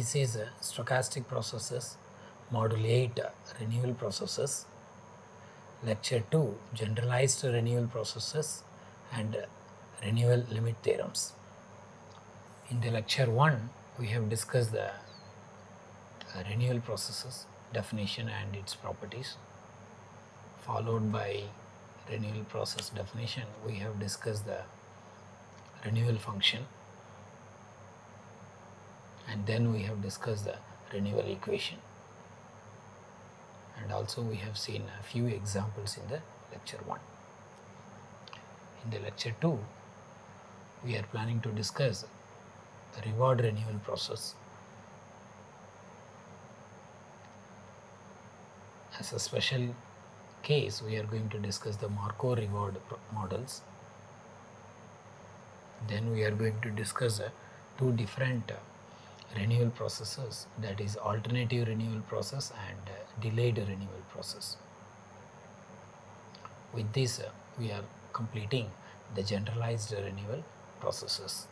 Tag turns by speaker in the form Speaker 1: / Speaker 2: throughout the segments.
Speaker 1: This is Stochastic Processes, Module 8 Renewal Processes, Lecture 2 Generalized Renewal Processes and Renewal Limit Theorems. In the Lecture 1, we have discussed the renewal processes, definition and its properties. Followed by renewal process definition, we have discussed the renewal function, and then we have discussed the renewal equation, and also we have seen a few examples in the Lecture 1. In the Lecture 2, we are planning to discuss the reward renewal process. As a special case, we are going to discuss the Markov reward models. Then we are going to discuss two different renewal processes, that is alternative renewal process and delayed renewal process. With this, we are completing the generalized renewal processes.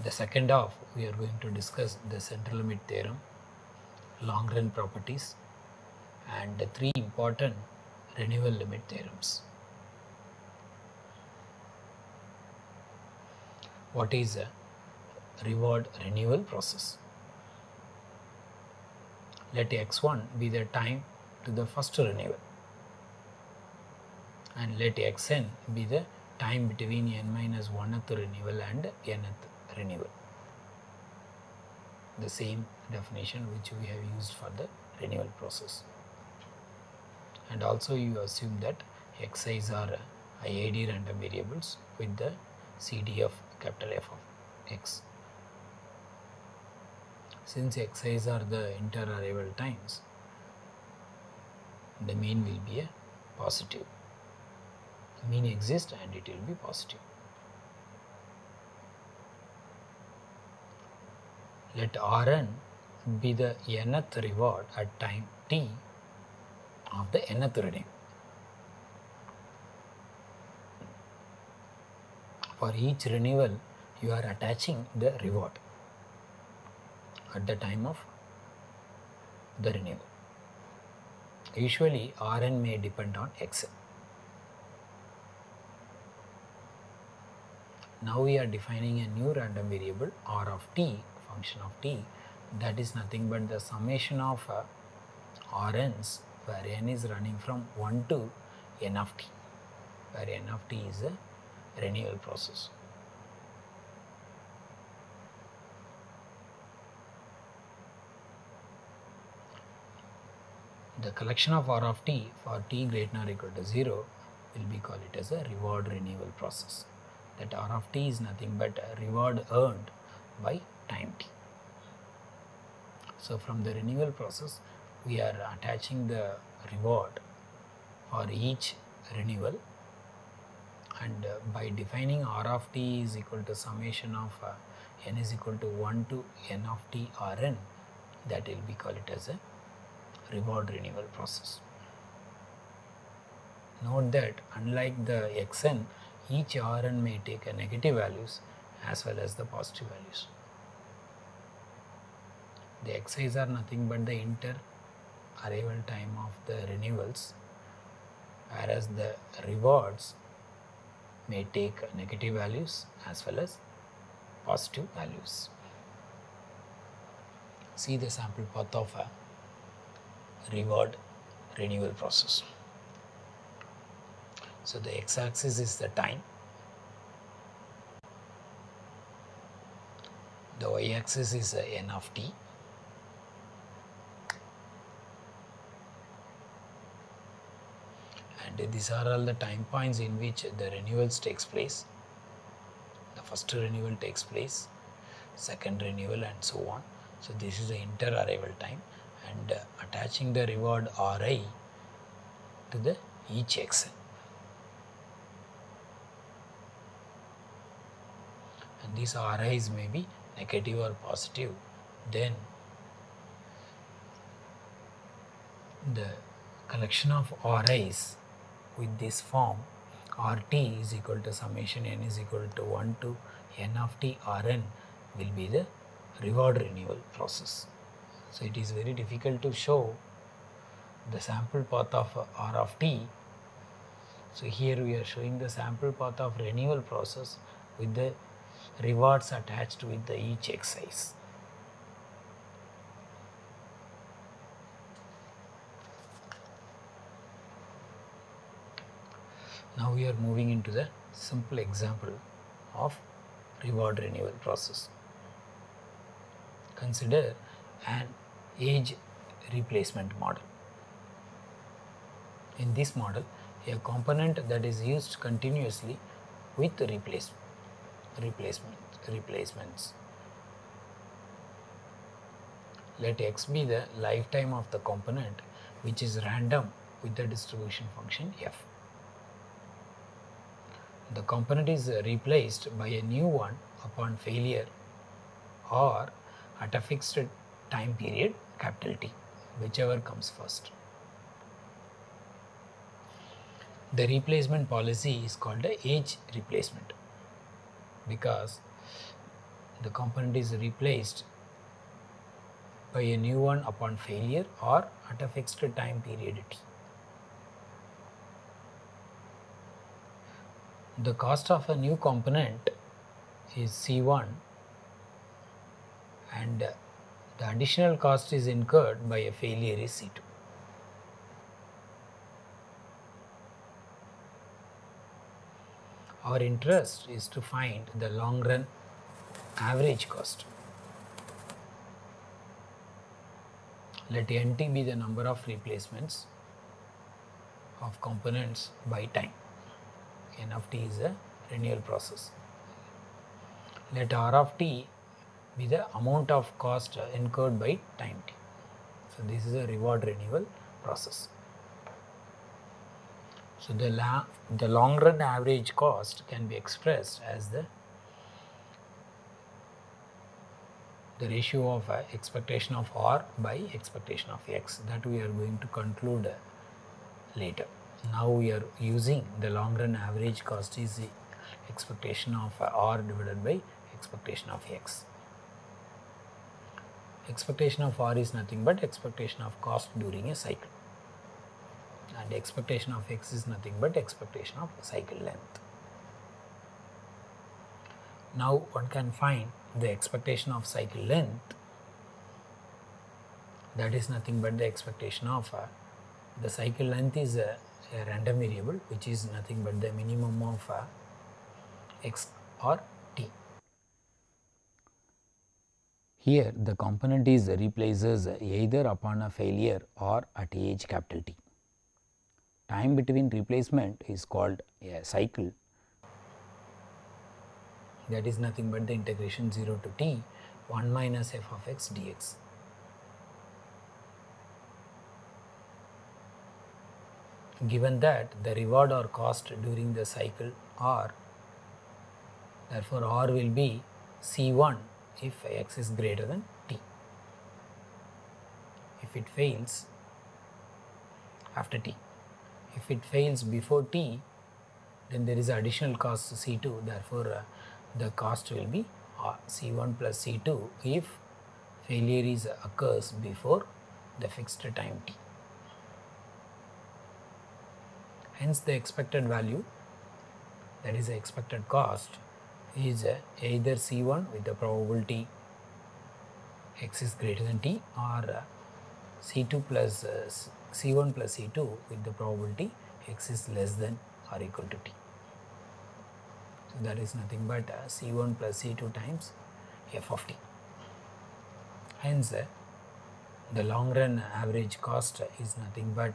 Speaker 1: The second half, we are going to discuss the central limit theorem, long run properties, and the three important renewal limit theorems. What is a reward renewal process? Let x1 be the time to the first renewal, and let xn be the time between n-1th renewal and nth renewal. The same definition which we have used for the renewal process. And also you assume that xi's are IID random variables with the CD of capital F of x. Since xi's are the inter-arrival times, the mean will be a positive. Mean exists and it will be positive. Let Rn be the nth reward at time t of the nth renewal. For each renewal, you are attaching the reward at the time of the renewal. Usually, Rn may depend on Xn. Now we are defining a new random variable R of t, function of t, that is nothing but the summation of Rn's, where n is running from 1 to n of t, where n of t is a renewal process. The collection of R of t for t greater than or equal to 0 will be called it as a reward renewal process. That R of t is nothing but a reward earned by time t. So from the renewal process, we are attaching the reward for each renewal, and by defining R of t is equal to summation of n is equal to 1 to n of t Rn, that will be called it as a reward renewal process. Note that unlike the xn, each Rn may take a negative values as well as the positive values. The xi's are nothing but the inter-arrival time of the renewals, whereas the rewards may take negative values as well as positive values. See the sample path of a reward renewal process. So the x-axis is the time, the y-axis is n of t, and these are all the time points in which the renewals takes place. The first renewal takes place, second renewal, and so on. So this is the inter-arrival time, and attaching the reward Ri to the each xn. And these Ri's may be negative or positive. Then the collection of Ri's with this form Rt is equal to summation n is equal to 1 to n of t Rn will be the reward renewal process. So it is very difficult to show the sample path of R of t. So here we are showing the sample path of renewal process with the rewards attached with the each exercise. Now we are moving into the simple example of reward renewal process. Consider an age replacement model. In this model, a component that is used continuously with replacements. Let x be the lifetime of the component, which is random with the distribution function f. The component is replaced by a new one upon failure or at a fixed time period capital T, whichever comes first. The replacement policy is called the age replacement because the component is replaced by a new one upon failure or at a fixed time period T. The cost of a new component is C1 and the additional cost is incurred by a failure is C2. Our interest is to find the long run average cost. Let NT be the number of replacements of components by time. N of t is a renewal process. Let R of t be the amount of cost incurred by time t. So this is a reward renewal process. So the long run average cost can be expressed as the ratio of expectation of R by expectation of X, that we are going to conclude later. Now we are using the long run average cost is the expectation of R divided by expectation of X. Expectation of R is nothing but expectation of cost during a cycle, and expectation of X is nothing but expectation of cycle length. Now one can find the expectation of cycle length, that is nothing but the expectation of the cycle length is a random variable which is nothing but the minimum of x or t. Here the component is replaces either upon a failure or at age capital T. Time between replacement is called a cycle, that is nothing but the integration 0 to t 1 minus f of x dx. Given that the reward or cost during the cycle R, therefore R will be C1 if x is greater than t. If it fails after t, if it fails before t, then there is additional cost C2, therefore the cost will be C1 plus C2 if failure occurs before the fixed time t. Hence the expected value, that is the expected cost, is either C1 with the probability x is greater than t, or C2 plus C1 plus C2 with the probability x is less than or equal to t. So that is nothing but C1 plus C2 times f of t. Hence the long run average cost is nothing but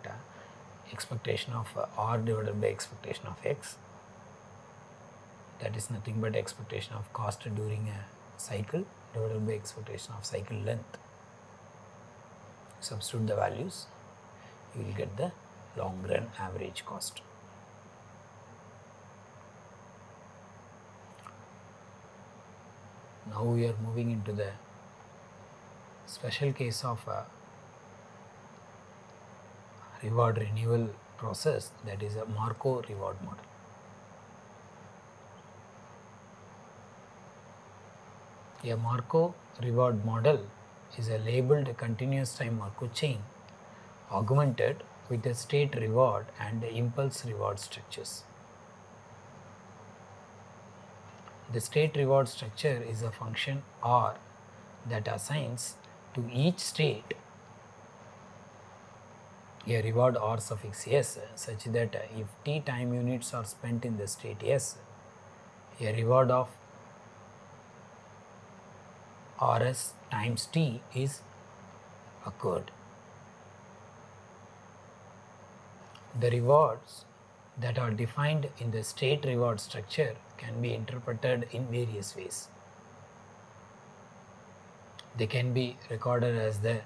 Speaker 1: expectation of R divided by expectation of x, that is nothing but expectation of cost during a cycle divided by expectation of cycle length. Substitute the values, you will get the long run average cost. Now we are moving into the special case of reward renewal process, that is a Markov reward model. A Markov reward model is a labeled continuous time Markov chain augmented with a state reward and impulse reward structures. The state reward structure is a function R that assigns to each state a reward R suffix s, such that if t time units are spent in the state s, a reward of Rs times t is occurred. The rewards that are defined in the state reward structure can be interpreted in various ways. They can be recorded as the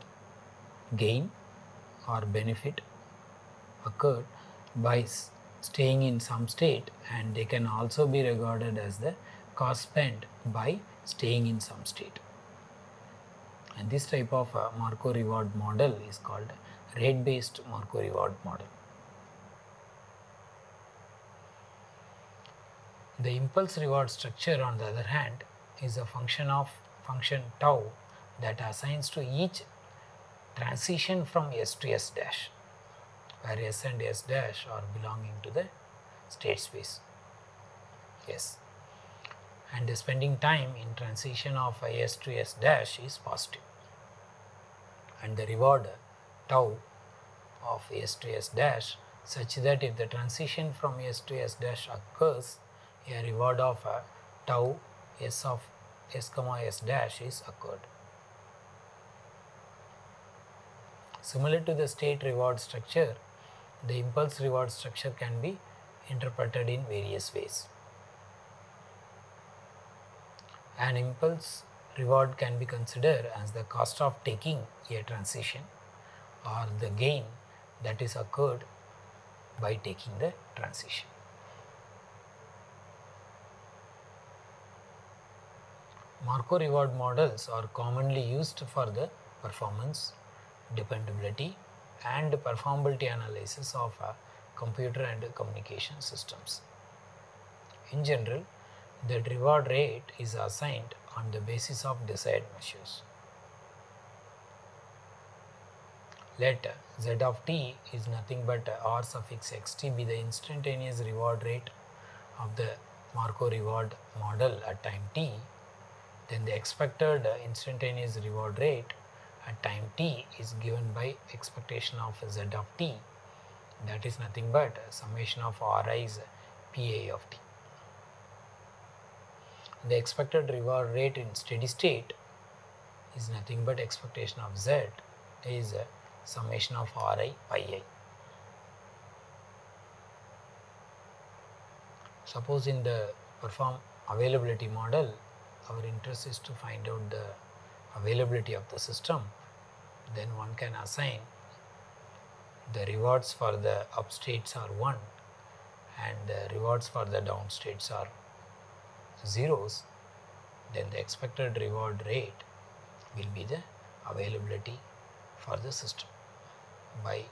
Speaker 1: gain or benefit occurred by staying in some state, and they can also be regarded as the cost spent by staying in some state. And this type of Markov reward model is called rate based Markov reward model. The impulse reward structure, on the other hand, is a function of function tau that assigns to each transition from S to S dash, where S and S dash are belonging to the state space S, and the spending time in transition of S to S dash is positive, and the reward tau of S to S dash such that if the transition from S to S dash occurs, a reward of tau S of S comma S dash is occurred. Similar to the state reward structure, the impulse reward structure can be interpreted in various ways. An impulse reward can be considered as the cost of taking a transition or the gain that is occurred by taking the transition. Markov reward models are commonly used for the performance, dependability and performability analysis of computer and communication systems. In general, the reward rate is assigned on the basis of desired measures. Let z of t is nothing but r suffix xt be the instantaneous reward rate of the Markov reward model at time t, then the expected instantaneous reward rate at time t is given by expectation of z of t, that is nothing but summation of ri's pa of t. The expected reward rate in steady state is nothing but expectation of z is summation of ri pi I. Suppose in the perform availability model, our interest is to find out the availability of the system, then one can assign the rewards for the up states are 1 and the rewards for the down states are zeros, then the expected reward rate will be the availability for the system by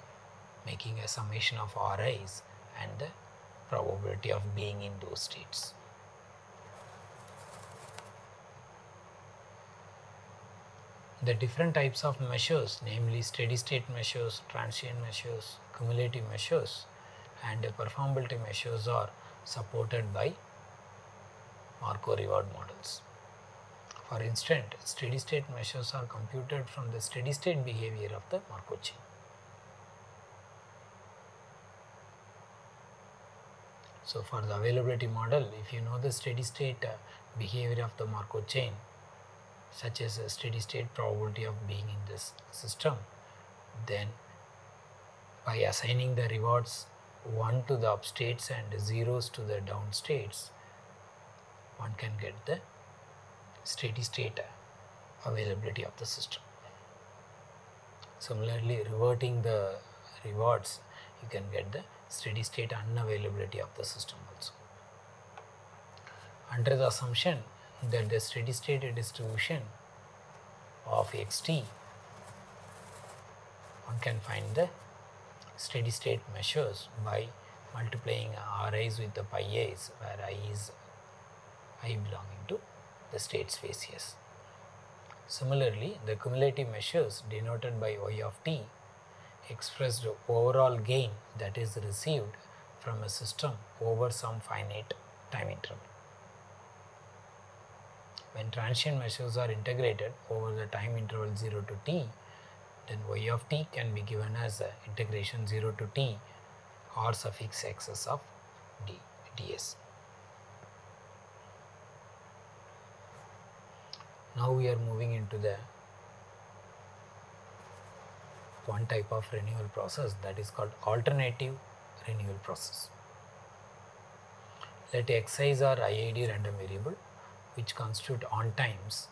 Speaker 1: making a summation of ri's and the probability of being in those states. The different types of measures, namely steady state measures, transient measures, cumulative measures and performability measures, are supported by Markov reward models. For instance, steady state measures are computed from the steady state behavior of the Markov chain. So, for the availability model, if you know the steady state behavior of the Markov chain, such as a steady state probability of being in this system, then by assigning the rewards 1 to the up states and zeros to the down states, one can get the steady state availability of the system. Similarly, reverting the rewards, you can get the steady state unavailability of the system also. Under the assumption that the steady state distribution of xt, one can find the steady state measures by multiplying ri's with the pi i's, where I is I belonging to the state space S. Similarly, the cumulative measures denoted by y of t expressed overall gain that is received from a system over some finite time interval. When transient measures are integrated over the time interval 0 to t, then y of t can be given as integration 0 to t r suffix xs of ds. Now we are moving into the one type of renewal process, that is called alternative renewal process. Let xi's are IID random variable which constitute on times,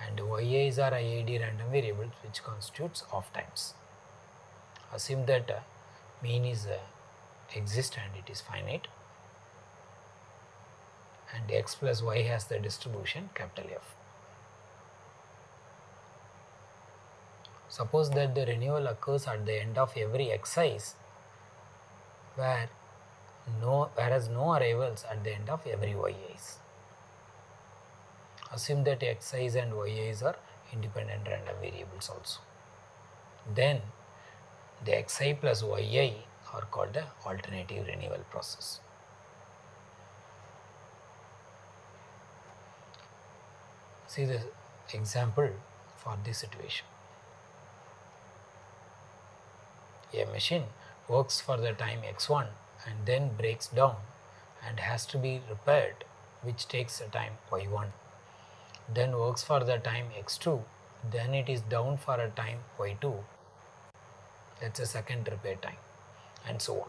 Speaker 1: and yi's are IID random variables which constitutes off times. Assume that mean is exists and it is finite, and x plus y has the distribution capital F. Suppose that the renewal occurs at the end of every xi's, whereas no arrivals at the end of every yi's. Assume that xi's and yi's are independent random variables also. Then the xi plus yi are called the alternative renewal process. See the example for this situation. A machine works for the time x1 and then breaks down and has to be repaired, which takes the time y1, then works for the time x2, then it is down for a time y2, that's a second repair time, and so on.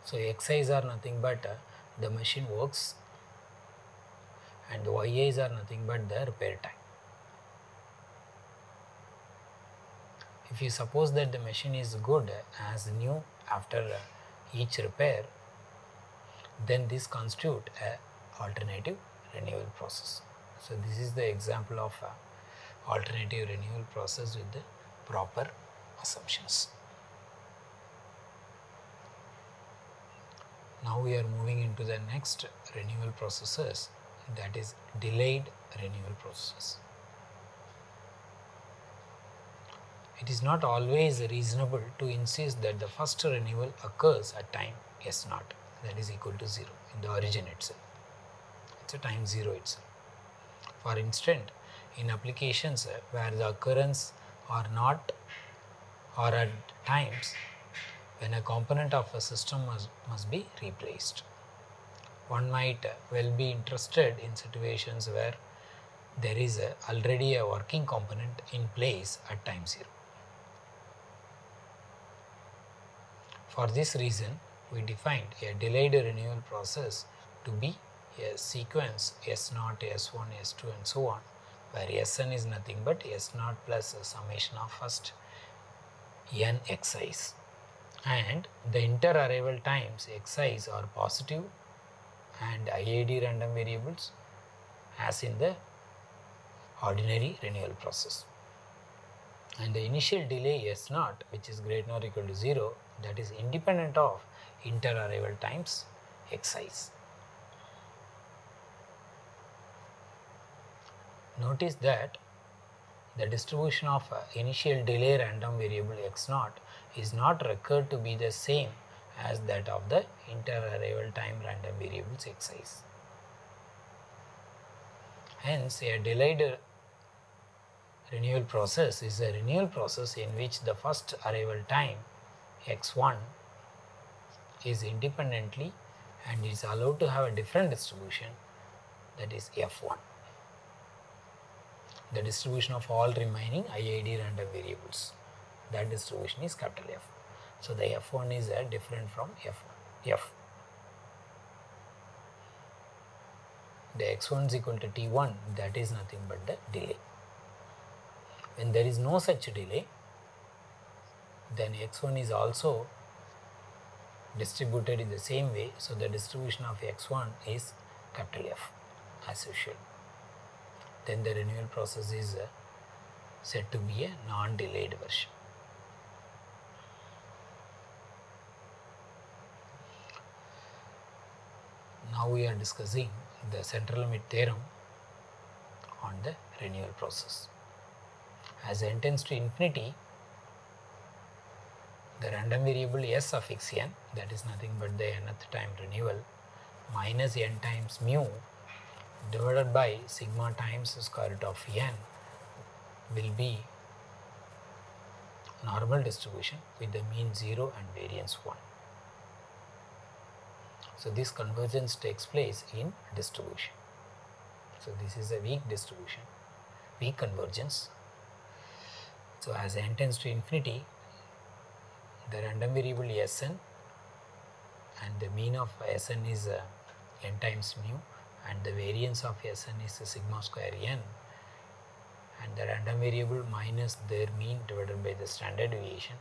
Speaker 1: So xi's are nothing but the machine works, and yi's are nothing but the repair time. If you suppose that the machine is good as new after each repair, then this constitutes a alternative renewal process. So this is the example of alternative renewal process with the proper assumptions. Now we are moving into the next renewal processes, that is delayed renewal process. It is not always reasonable to insist that the first renewal occurs at time s0, that is equal to 0 in the origin itself. It's a time 0 itself. For instance, in applications where the occurrence are not or at times when a component of a system must be replaced. One might well be interested in situations where there is already a working component in place at time 0. For this reason, we defined a delayed renewal process to be a sequence S0, S1, S2 and so on, where Sn is nothing but S0 plus a summation of first n xi's, and the inter-arrival times xi's are positive and IID random variables as in the ordinary renewal process. And the initial delay S0, which is greater than or equal to 0, that is independent of inter-arrival times xi's. Notice that the distribution of initial delay random variable x0 is not recorded to be the same as that of the inter-arrival time random variables xi's. Hence, a delayed renewal process is a renewal process in which the first arrival time x1 is independently and is allowed to have a different distribution, that is f1. The distribution of all remaining IID random variables, that distribution is capital F. So the f1 is different from f. The x1 is equal to t1, that is nothing but the delay. When there is no such delay, then x1 is also distributed in the same way, so the distribution of x1 is capital F as usual. Then the renewal process is said to be a non-delayed version. Now we are discussing the central limit theorem on the renewal process. As n tends to infinity, the random variable s suffix n, that is nothing but the nth time renewal, minus n times mu divided by sigma times square root of n will be normal distribution with the mean 0 and variance 1. So this convergence takes place in distribution. So this is a weak distribution, weak convergence. So as n tends to infinity, the random variable Sn and the mean of Sn is n times mu, and the variance of Sn is sigma square n, and the random variable minus their mean divided by the standard deviation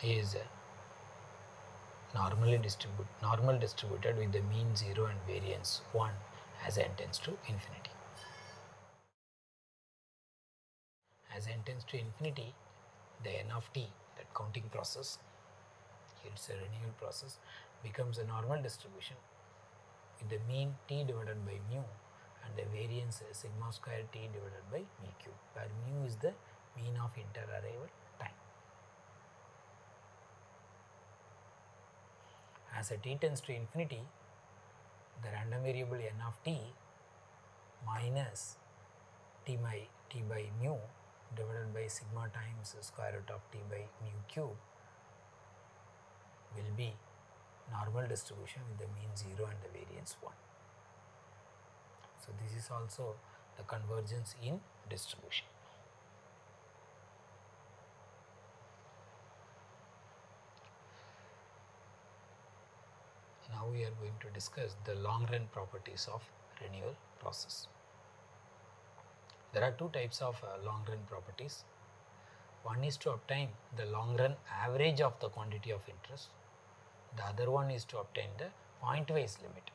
Speaker 1: is normal distributed with the mean 0 and variance 1 as n tends to infinity. As n tends to infinity, the n of t, that counting process, here it's a renewal process, becomes a normal distribution with the mean t divided by mu and the variance sigma square t divided by mu cube, where mu is the mean of inter-arrival time. As a t tends to infinity, the random variable n of t minus t by mu divided by sigma times square root of t by mu cube will be normal distribution with the mean 0 and the variance 1. So this is also the convergence in distribution. Now we are going to discuss the long run properties of renewal process. There are two types of long run properties. One is to obtain the long run average of the quantity of interest. The other one is to obtain the pointwise limit.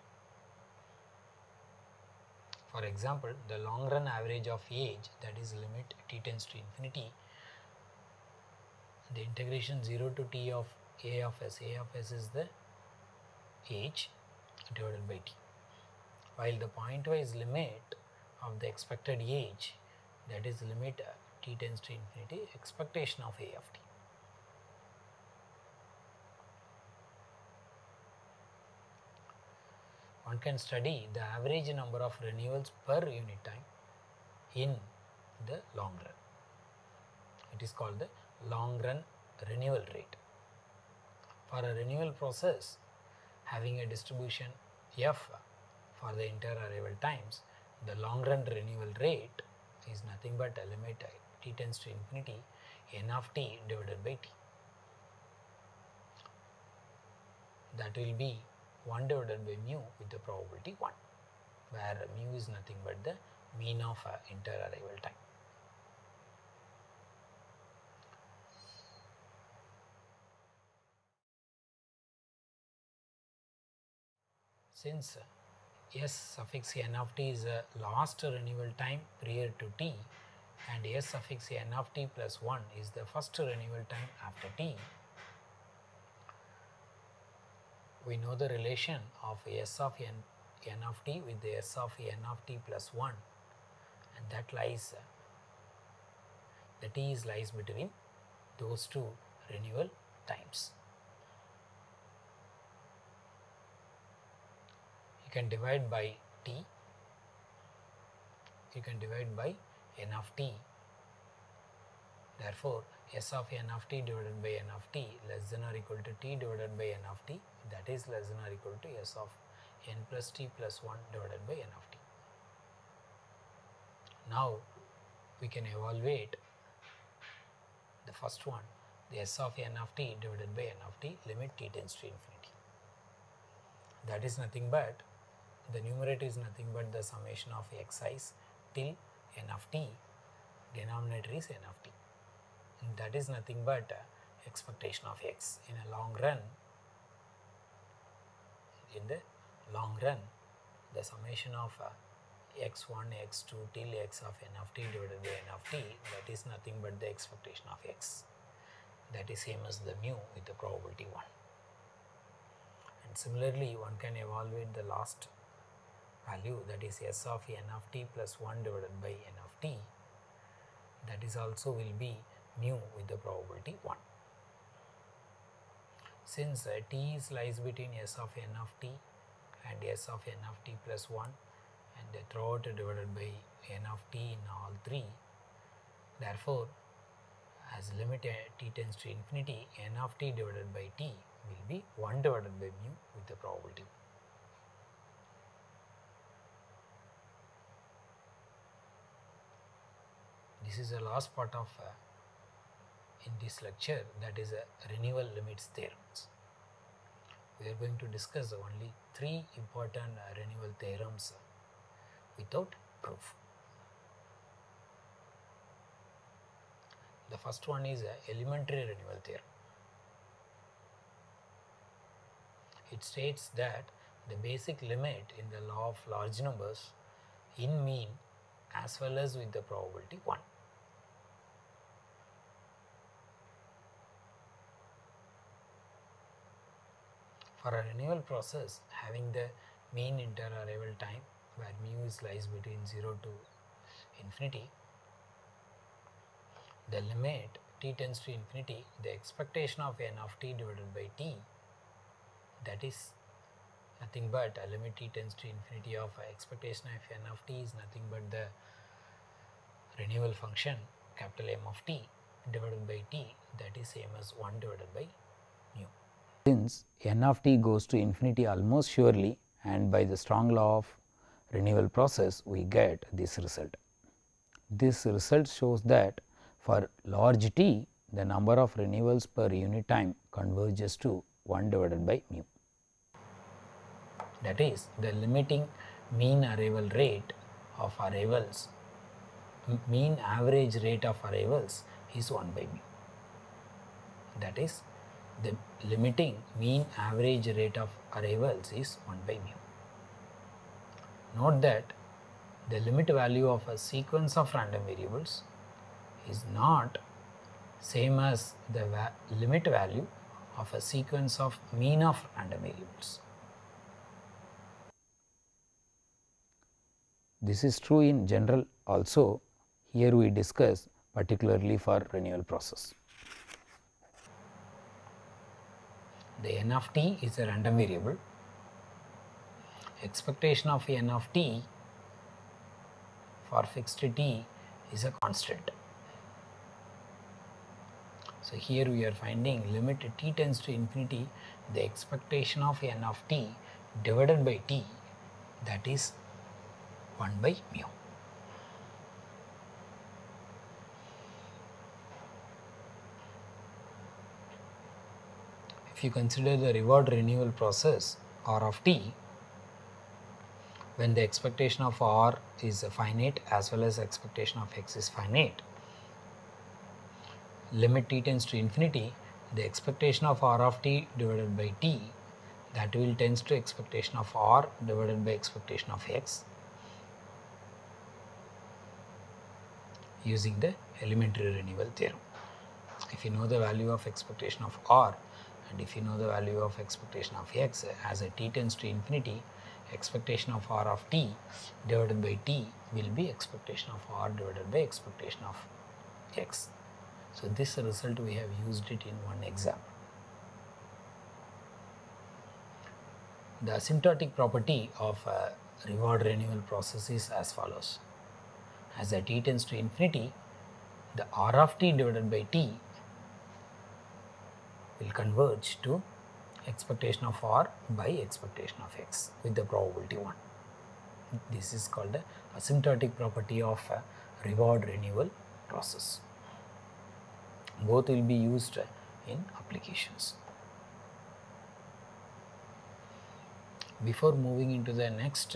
Speaker 1: For example, the long run average of age, that is limit t tends to infinity, the integration 0 to t of a of s is the age divided by t, while the pointwise limit of the expected age, that is limit t tends to infinity, expectation of a of t. One can study the average number of renewals per unit time in the long run. It is called the long run renewal rate. For a renewal process having a distribution f for the inter-arrival times, the long run renewal rate is nothing but a limit t tends to infinity n of t divided by t. That will be 1 divided by mu with the probability 1, where mu is nothing but the mean of inter-arrival time. Since s suffix n of t is a last renewal time prior to t and s suffix n of t plus 1 is the first renewal time after t, we know the relation of s of n of t with the s of n of t plus 1, and that lies, the t lies between those two renewal times. You can divide by t, you can divide by n of t. Therefore, s of n of t divided by n of t less than or equal to t divided by n of t, that is less than or equal to s of n plus t plus 1 divided by n of t. Now we can evaluate the first one, the s of n of t divided by n of t limit t tends to infinity. That is nothing but, the numerator is nothing but the summation of xi's till n of t, denominator is n of t. And that is nothing but expectation of x. In a long run, the summation of x1, x2 till x of n of t divided by n of t, that is nothing but the expectation of x. That is same as the mu with the probability 1. And similarly, one can evaluate the last value, that is s of n of t plus 1 divided by n of t, that is also will be mu with the probability 1. Since t lies between s of n of t and s of n of t plus 1 and throughout divided by n of t in all three, therefore, as limit t tends to infinity, n of t divided by t will be 1 divided by mu with the probability. This is the last part of in this lecture, that is renewal limits theorems. We are going to discuss only 3 important renewal theorems without proof. The first one is elementary renewal theorem. It states that the basic limit in the law of large numbers in mean as well as with the probability 1. For a renewal process having the mean inter-arrival time where mu lies between 0 to infinity, the limit t tends to infinity, the expectation of n of t divided by t, that is nothing but a limit t tends to infinity of expectation of n of t is nothing but the renewal function capital M of t divided by t, that is same as 1 divided by mu. Since n of t goes to infinity almost surely, and by the strong law of renewal process we get this result. This result shows that for large t, the number of renewals per unit time converges to 1 divided by mu. That is, the limiting mean arrival rate of arrivals, mean average rate of arrivals is 1 by mu. That is, the limiting mean average rate of arrivals is 1 by mu. Note that the limit value of a sequence of random variables is not same as the limit value of a sequence of mean of random variables. This is true in general also. Here we discuss particularly for renewal process. The n of t is a random variable. Expectation of n of t for fixed t is a constant. So, here we are finding limit t tends to infinity, the expectation of n of t divided by t, that is 1 by mu. If you consider the reward renewal process R of t, when the expectation of R is finite as well as expectation of x is finite, limit t tends to infinity, the expectation of R of t divided by t, that will tends to expectation of R divided by expectation of x using the elementary renewal theorem. If you know the value of expectation of R and if you know the value of expectation of x, as a t tends to infinity, expectation of R of t divided by t will be expectation of R divided by expectation of x. So, this result we have used it in one example. The asymptotic property of a reward renewal process is as follows. As a t tends to infinity, the R of t divided by t will converge to expectation of R by expectation of x with the probability 1. This is called the asymptotic property of a reward renewal process. Both will be used in applications. Before moving into the next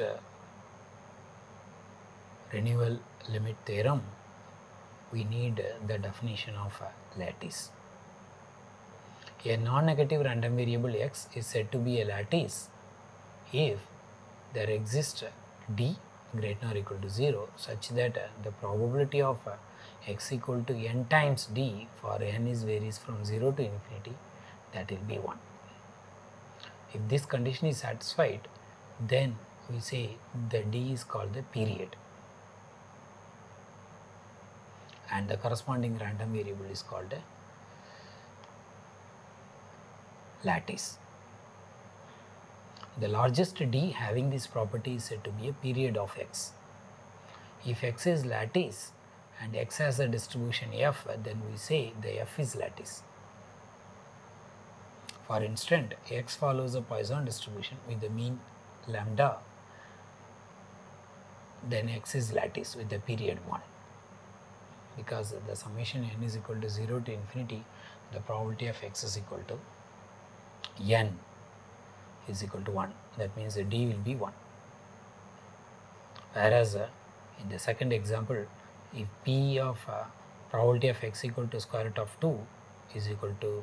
Speaker 1: renewal limit theorem, we need the definition of lattice. A non-negative random variable x is said to be a lattice if there exists d greater than or equal to 0 such that the probability of x equal to n times d for n is varies from 0 to infinity, that will be 1. If this condition is satisfied, then we say the d is called the period and the corresponding random variable is called a lattice. The largest d having this property is said to be a period of x. If x is lattice and x has a distribution f, then we say the f is lattice. For instance, x follows a Poisson distribution with the mean lambda, then x is lattice with the period 1. Because the summation n is equal to 0 to infinity, the probability of x is equal to n is equal to 1. That means the d will be 1. Whereas in the second example, if p of probability of x equal to square root of 2 is equal to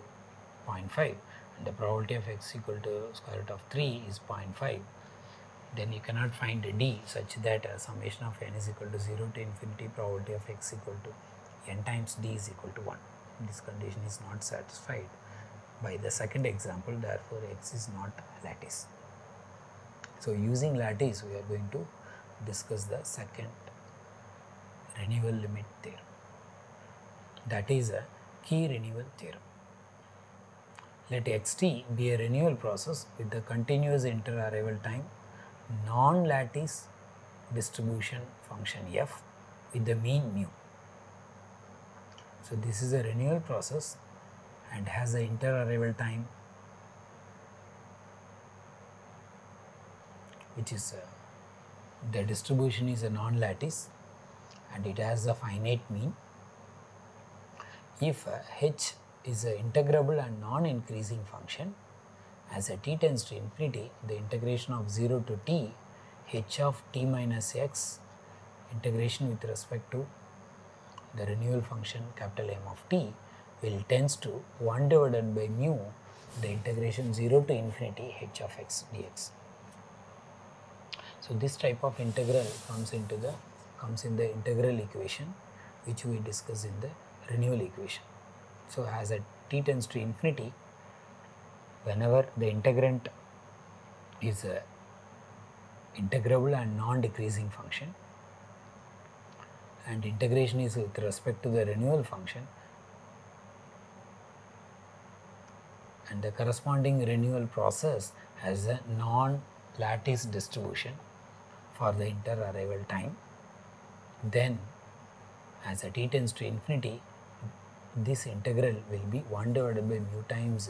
Speaker 1: 0.5 and the probability of x equal to square root of 3 is 0.5, then you cannot find a d such that summation of n is equal to 0 to infinity probability of x equal to n times d is equal to 1. This condition is not satisfied by the second example, therefore x is not lattice. So using lattice we are going to discuss the second renewal limit theorem, that is a key renewal theorem. Let xt be a renewal process with the continuous inter-arrival time non-lattice distribution function f with the mean mu. So this is a renewal process and has an inter-arrival time which is the distribution is a non-lattice and it has a finite mean. If h is an integrable and non-increasing function, as a t tends to infinity, the integration of 0 to t h of t minus x integration with respect to the renewal function capital M of t will tends to 1 divided by mu the integration 0 to infinity h of x dx. So this type of integral comes in the integral equation which we discuss in the renewal equation. So as a t tends to infinity, whenever the integrand is a integrable and non-decreasing function and integration is with respect to the renewal function and the corresponding renewal process has a non-lattice distribution for the inter-arrival time, then as a t tends to infinity, this integral will be 1 divided by mu times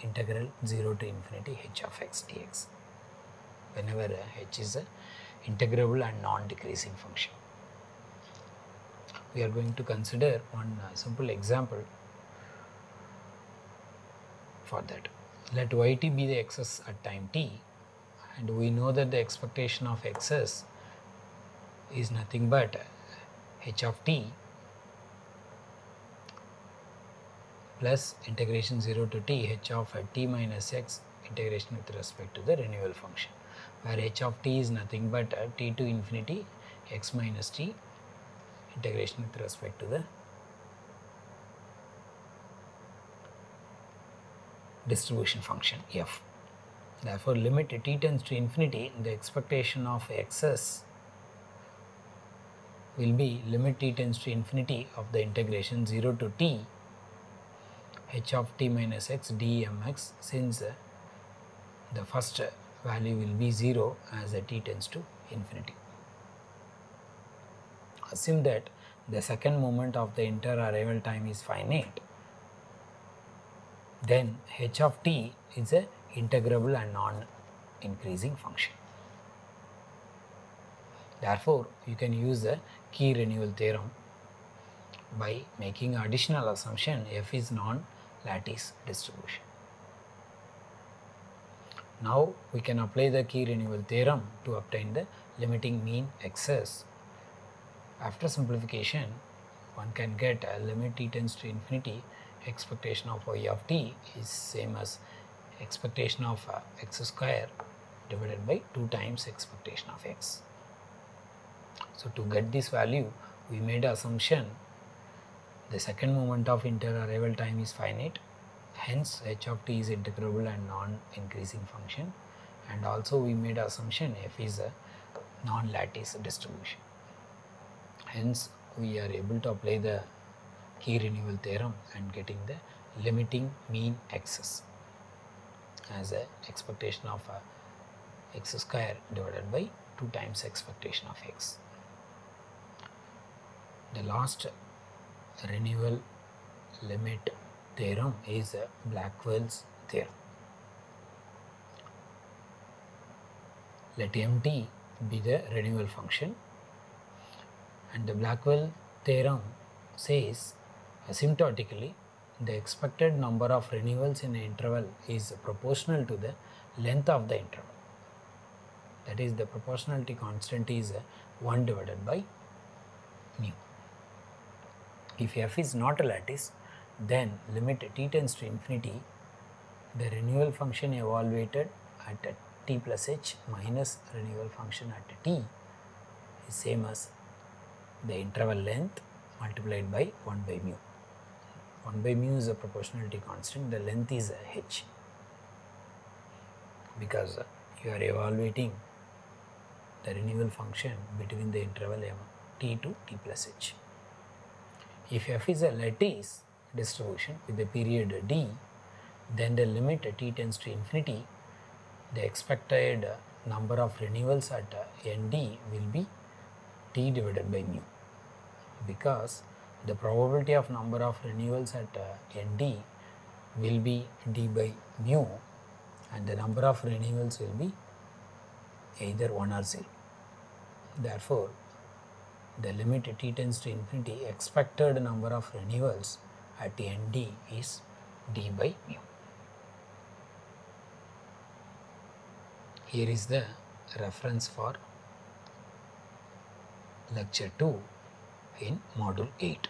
Speaker 1: integral 0 to infinity h of x dx, whenever h is a integrable and non-decreasing function. We are going to consider one simple example for that. Let yt be the xs at time t, and we know that the expectation of xs is nothing but h of t plus integration 0 to t h of t minus x integration with respect to the renewal function, where h of t is nothing but t to infinity x minus t integration with respect to the distribution function f. Therefore, limit t tends to infinity, the expectation of xs will be limit t tends to infinity of the integration 0 to t h of t minus x dmx, since the first value will be 0 as the t tends to infinity. Assume that the second moment of the inter-arrival time is finite, then h of t is a integrable and non-increasing function. Therefore, you can use the key renewal theorem by making additional assumption f is non-lattice distribution. Now we can apply the key renewal theorem to obtain the limiting mean xs. After simplification, one can get a limit t tends to infinity, expectation of y of t is same as expectation of x square divided by 2 times expectation of x. So to get this value, we made assumption the second moment of inter-arrival time is finite Hence h of t is integrable and non-increasing function, and also we made assumption f is a non-lattice distribution. Hence we are able to apply the key renewal theorem and getting the limiting mean excess as a expectation of x square divided by 2 times expectation of x. The last renewal limit theorem is Blackwell's theorem. Let mt be the renewal function, and the Blackwell theorem says asymptotically the expected number of renewals in an interval is proportional to the length of the interval. That is, the proportionality constant is 1 divided by mu. If f is not a lattice, then limit t tends to infinity, the renewal function evaluated at t plus h minus renewal function at t is same as the interval length multiplied by 1 by mu. 1 by mu is a proportionality constant, the length is h, because you are evaluating the renewal function between the interval t to t plus h. If f is a lattice distribution with a period d, then the limit t tends to infinity, the expected number of renewals at nd will be t divided by mu, because the probability of number of renewals at nd will be d by mu, and the number of renewals will be either 1 or 0. Therefore, the limit t tends to infinity, expected number of renewals at nd is d by mu. Here is the reference for lecture 2 in module 8.